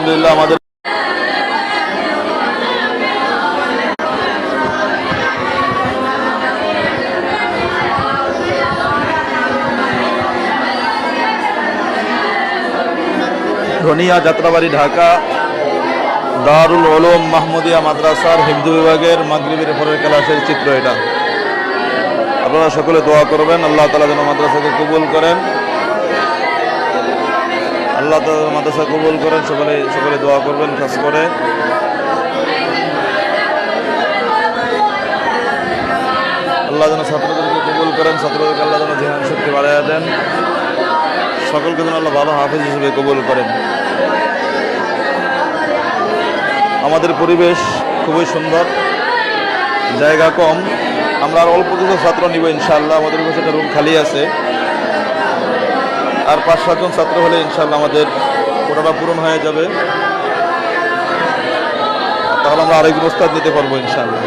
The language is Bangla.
আলহামদুলিল্লাহ আমাদের ধনিয়া যাত্রাবাড়ি ঢাকা দারুল উলুম মাহমুদিয়া মাদ্রাসার হিফজ বিভাগের মাগরিবের পরের ক্লাসের চিত্র এটা। আপনারা সকলে দোয়া করবেন আল্লাহ তাআলা যেন মাদ্রাসাকে কবুল করেন, আল্লাহ তাআলা মাদ্রাসা কবুল করেন। সকলে দোয়া করবেন খাস করে। আল্লাহ যেন ছাত্রদেরকে কবুল করেন, ছাত্রদেরকে আল্লাহ যেন ধ্যান শক্তি বাড়াইয়া দেন, সকলকে যেন আল্লাহ ভালো হাফেজ হিসেবে কবুল করেন। আমাদের পরিবেশ খুবই সুন্দর, জায়গা কম, আমরা আর অল্প কিছু ছাত্র নিব ইনশাআল্লাহ। আমাদের কাছে একটা রুম খালি আছে, আর 5-7 জন ছাত্র হলে ইনশাআল্লাহ আমাদের কোটাটা পূরণ হয়ে যাবে, তাহলে আমরা আরেক বস্তা দিতে পারবো ইনশাআল্লাহ।